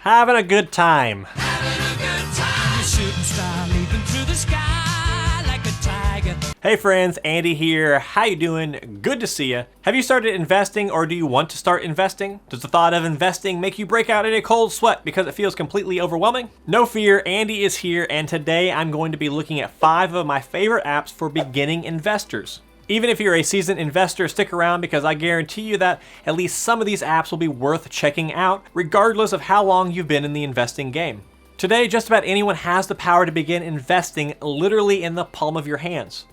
Having a good time. Hey friends, Andy here. How you doing? Good to see you. Have you started investing or do you want to start investing? Does the thought of investing make you break out in a cold sweat because it feels completely overwhelming? No fear, Andy is here, and today I'm going to be looking at 5 of my favorite apps for beginning investors. Even if you're a seasoned investor, stick around because I guarantee you that at least some of these apps will be worth checking out, regardless of how long you've been in the investing game. Today, just about anyone has the power to begin investing literally in the palm of your hands.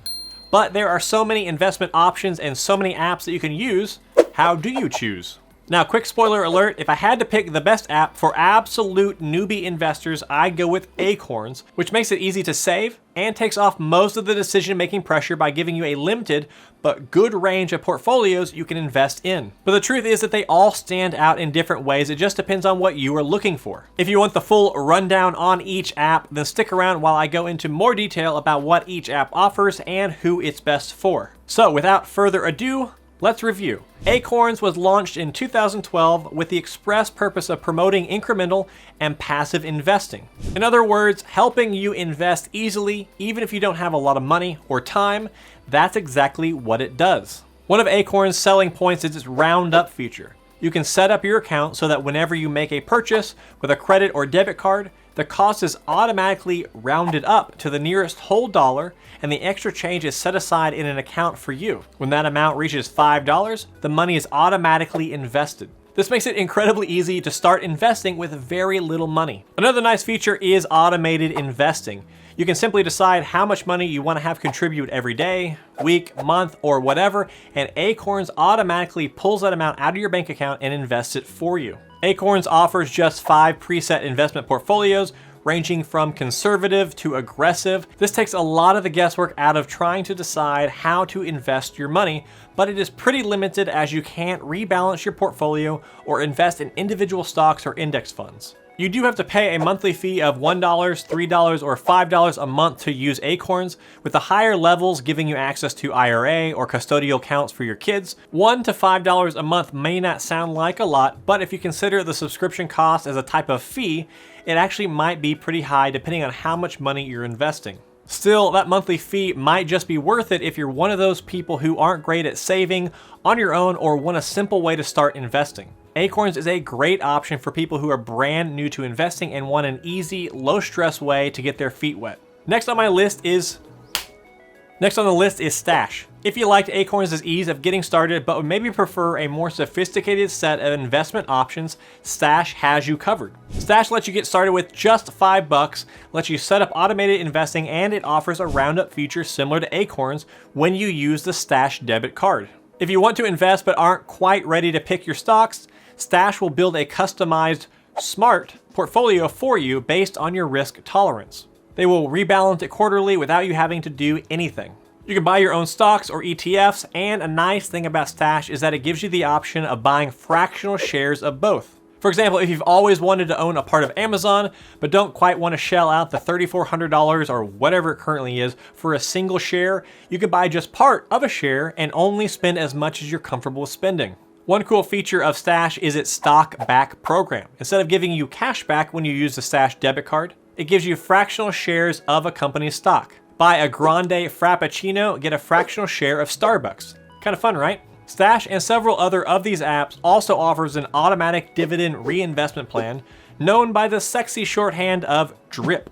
But there are so many investment options and so many apps that you can use. How do you choose? Now, quick spoiler alert, if I had to pick the best app for absolute newbie investors, I'd go with Acorns, which makes it easy to save and takes off most of the decision-making pressure by giving you a limited but good range of portfolios you can invest in. But the truth is that they all stand out in different ways. It just depends on what you are looking for. If you want the full rundown on each app, then stick around while I go into more detail about what each app offers and who it's best for. So without further ado, let's review. Acorns was launched in 2012 with the express purpose of promoting incremental and passive investing. In other words, helping you invest easily, even if you don't have a lot of money or time. That's exactly what it does. One of Acorns' selling points is its round-up feature. You can set up your account so that whenever you make a purchase with a credit or debit card, the cost is automatically rounded up to the nearest whole dollar, and the extra change is set aside in an account for you. When that amount reaches $5, the money is automatically invested. This makes it incredibly easy to start investing with very little money. Another nice feature is automated investing. You can simply decide how much money you want to have contribute every day, week, month, or whatever, and Acorns automatically pulls that amount out of your bank account and invests it for you. Acorns offers just 5 preset investment portfolios, ranging from conservative to aggressive. This takes a lot of the guesswork out of trying to decide how to invest your money, but it is pretty limited as you can't rebalance your portfolio or invest in individual stocks or index funds. You do have to pay a monthly fee of $1, $3, or $5 a month to use Acorns, with the higher levels giving you access to IRA or custodial accounts for your kids. $1 to $5 a month may not sound like a lot, but if you consider the subscription cost as a type of fee, it actually might be pretty high depending on how much money you're investing. Still, that monthly fee might just be worth it if you're one of those people who aren't great at saving on your own or want a simple way to start investing. Acorns is a great option for people who are brand new to investing and want an easy, low-stress way to get their feet wet. Next on the list is Stash. If you liked Acorns' ease of getting started but would maybe prefer a more sophisticated set of investment options, Stash has you covered. Stash lets you get started with just $5, lets you set up automated investing, and it offers a roundup feature similar to Acorns when you use the Stash debit card. If you want to invest but aren't quite ready to pick your stocks, Stash will build a customized, smart portfolio for you based on your risk tolerance. They will rebalance it quarterly without you having to do anything. You can buy your own stocks or ETFs, and a nice thing about Stash is that it gives you the option of buying fractional shares of both. For example, if you've always wanted to own a part of Amazon, but don't quite want to shell out the $3,400 or whatever it currently is for a single share, you can buy just part of a share and only spend as much as you're comfortable with spending. One cool feature of Stash is its stock back program. Instead of giving you cash back when you use the Stash debit card, it gives you fractional shares of a company's stock. Buy a grande frappuccino, get a fractional share of Starbucks. Kind of fun, right? Stash and several other of these apps also offers an automatic dividend reinvestment plan known by the sexy shorthand of DRIP.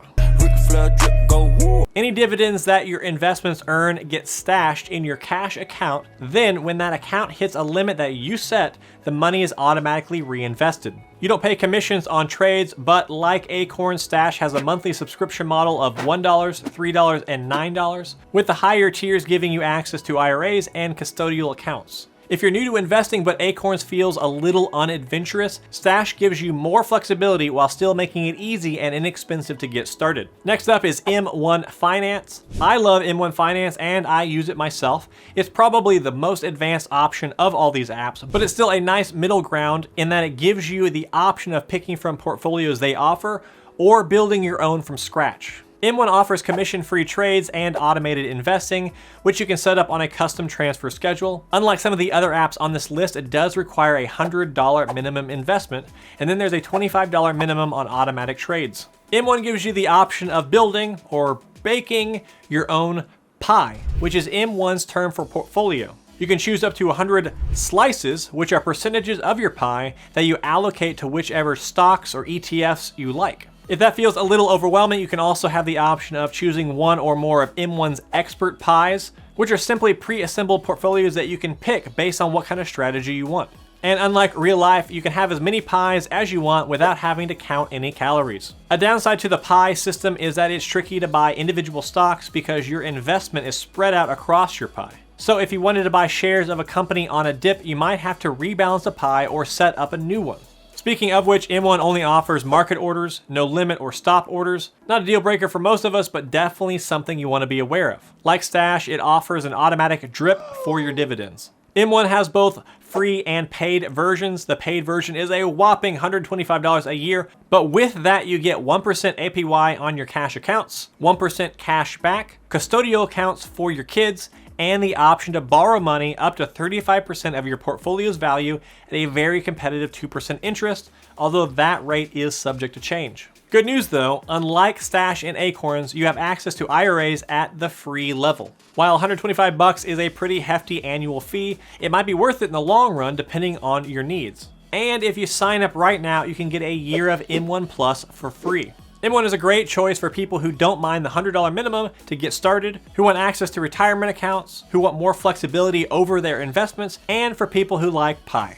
Any dividends that your investments earn get stashed in your cash account. Then when that account hits a limit that you set, the money is automatically reinvested. You don't pay commissions on trades, but like Acorn, Stash has a monthly subscription model of $1, $3, and $9, with the higher tiers giving you access to IRAs and custodial accounts. If you're new to investing but Acorns feels a little unadventurous, Stash gives you more flexibility while still making it easy and inexpensive to get started. Next up is M1 Finance. I love M1 Finance and I use it myself. It's probably the most advanced option of all these apps, but it's still a nice middle ground in that it gives you the option of picking from portfolios they offer or building your own from scratch. M1 offers commission-free trades and automated investing, which you can set up on a custom transfer schedule. Unlike some of the other apps on this list, it does require a $100 minimum investment, and then there's a $25 minimum on automatic trades. M1 gives you the option of building or baking your own pie, which is M1's term for portfolio. You can choose up to 100 slices, which are percentages of your pie that you allocate to whichever stocks or ETFs you like. If that feels a little overwhelming, you can also have the option of choosing one or more of M1's expert pies, which are simply pre-assembled portfolios that you can pick based on what kind of strategy you want. And unlike real life, you can have as many pies as you want without having to count any calories. A downside to the pie system is that it's tricky to buy individual stocks because your investment is spread out across your pie. So if you wanted to buy shares of a company on a dip, you might have to rebalance the pie or set up a new one. Speaking of which, M1 only offers market orders, no limit or stop orders. Not a deal breaker for most of us, but definitely something you want to be aware of. Like Stash, it offers an automatic drip for your dividends. M1 has both free and paid versions. The paid version is a whopping $125 a year, but with that you get 1% APY on your cash accounts, 1% cash back, custodial accounts for your kids, and the option to borrow money up to 35% of your portfolio's value at a very competitive 2% interest, although that rate is subject to change. Good news though, unlike Stash and Acorns, you have access to IRAs at the free level. While $125 is a pretty hefty annual fee, it might be worth it in the long run depending on your needs. And if you sign up right now, you can get a year of M1 Plus for free. M1 is a great choice for people who don't mind the $100 minimum to get started, who want access to retirement accounts, who want more flexibility over their investments, and for people who like pie.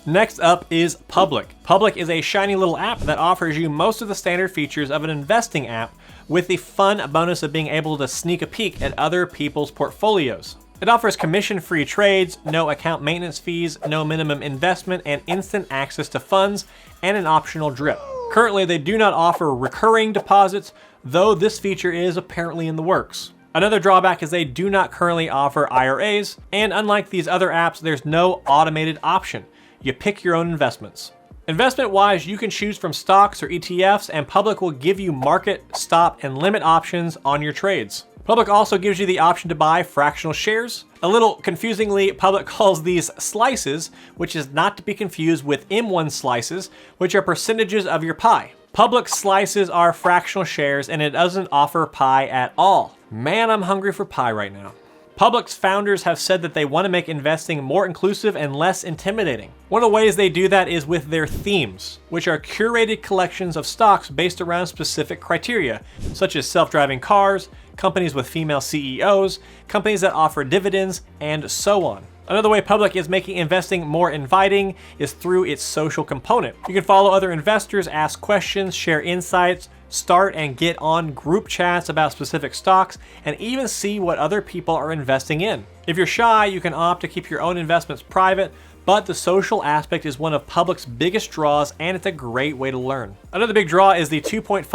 Next up is Public. Public is a shiny little app that offers you most of the standard features of an investing app with the fun bonus of being able to sneak a peek at other people's portfolios. It offers commission-free trades, no account maintenance fees, no minimum investment, and instant access to funds, and an optional drip. Currently, they do not offer recurring deposits, though this feature is apparently in the works. Another drawback is they do not currently offer IRAs, and unlike these other apps, there's no automated option. You pick your own investments. Investment-wise, you can choose from stocks or ETFs, and Public will give you market, stop, and limit options on your trades. Public also gives you the option to buy fractional shares. A little confusingly, Public calls these slices, which is not to be confused with M1 slices, which are percentages of your pie. Public slices are fractional shares, and it doesn't offer pie at all. Man, I'm hungry for pie right now. Public's founders have said that they want to make investing more inclusive and less intimidating. One of the ways they do that is with their themes, which are curated collections of stocks based around specific criteria, such as self-driving cars, companies with female CEOs, companies that offer dividends, and so on. Another way Public is making investing more inviting is through its social component. You can follow other investors, ask questions, share insights, start and get on group chats about specific stocks, and even see what other people are investing in. If you're shy, you can opt to keep your own investments private, but the social aspect is one of Public's biggest draws, and it's a great way to learn. Another big draw is the 2.5%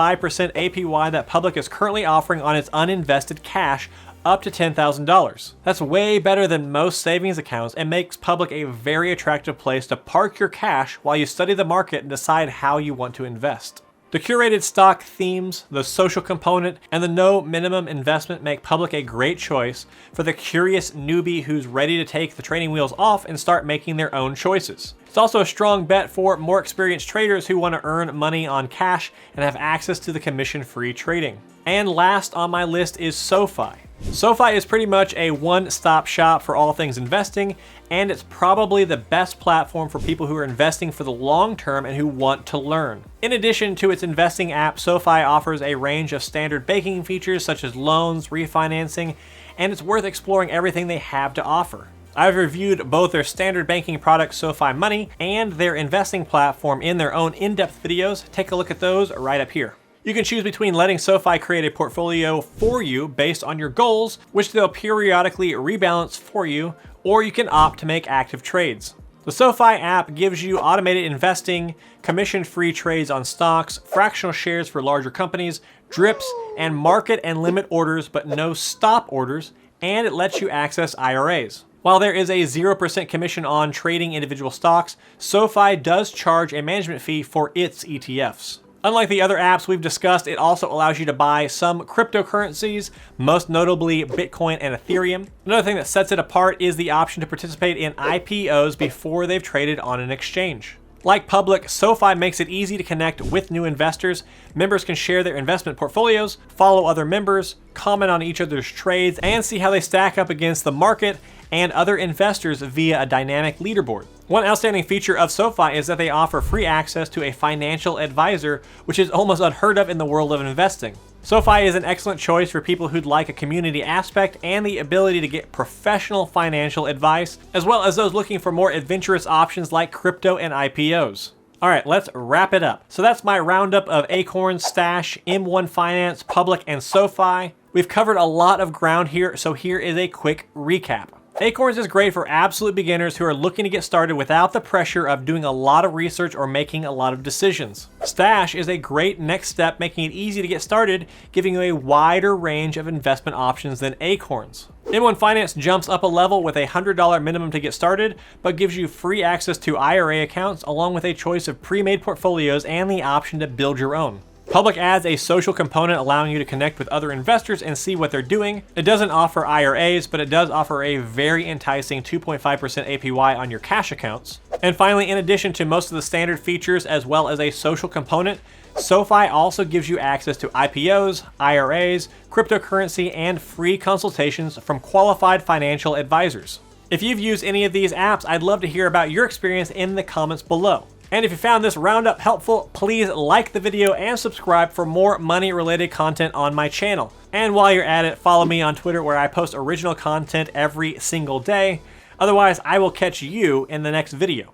APY that Public is currently offering on its uninvested cash up to $10,000. That's way better than most savings accounts and makes Public a very attractive place to park your cash while you study the market and decide how you want to invest. The curated stock themes, the social component, and the no minimum investment make Public a great choice for the curious newbie who's ready to take the training wheels off and start making their own choices. It's also a strong bet for more experienced traders who want to earn money on cash and have access to the commission-free trading. And last on my list is SoFi. SoFi is pretty much a one-stop shop for all things investing, and it's probably the best platform for people who are investing for the long term and who want to learn. In addition to its investing app, SoFi offers a range of standard banking features such as loans, refinancing, and it's worth exploring everything they have to offer. I've reviewed both their standard banking product SoFi Money and their investing platform in their own in-depth videos. Take a look at those right up here. You can choose between letting SoFi create a portfolio for you based on your goals, which they'll periodically rebalance for you, or you can opt to make active trades. The SoFi app gives you automated investing, commission-free trades on stocks, fractional shares for larger companies, drips, and market and limit orders, but no stop orders, and it lets you access IRAs. While there is a 0% commission on trading individual stocks, SoFi does charge a management fee for its ETFs. Unlike the other apps we've discussed, it also allows you to buy some cryptocurrencies, most notably Bitcoin and Ethereum. Another thing that sets it apart is the option to participate in IPOs before they've traded on an exchange. Like Public, SoFi makes it easy to connect with new investors. Members can share their investment portfolios, follow other members, comment on each other's trades, and see how they stack up against the market and other investors via a dynamic leaderboard. One outstanding feature of SoFi is that they offer free access to a financial advisor, which is almost unheard of in the world of investing. SoFi is an excellent choice for people who'd like a community aspect and the ability to get professional financial advice, as well as those looking for more adventurous options like crypto and IPOs. All right, let's wrap it up. So that's my roundup of Acorns, Stash, M1 Finance, Public, and SoFi. We've covered a lot of ground here, so here is a quick recap. Acorns is great for absolute beginners who are looking to get started without the pressure of doing a lot of research or making a lot of decisions. Stash is a great next step, making it easy to get started, giving you a wider range of investment options than Acorns. M1 Finance jumps up a level with a $100 minimum to get started, but gives you free access to IRA accounts along with a choice of pre-made portfolios and the option to build your own. Public adds a social component allowing you to connect with other investors and see what they're doing. It doesn't offer IRAs, but it does offer a very enticing 2.5% APY on your cash accounts. And finally, in addition to most of the standard features as well as a social component, SoFi also gives you access to IPOs, IRAs, cryptocurrency, and free consultations from qualified financial advisors. If you've used any of these apps, I'd love to hear about your experience in the comments below. And if you found this roundup helpful, please like the video and subscribe for more money-related content on my channel. And while you're at it, follow me on Twitter where I post original content every single day. Otherwise, I will catch you in the next video.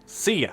See ya.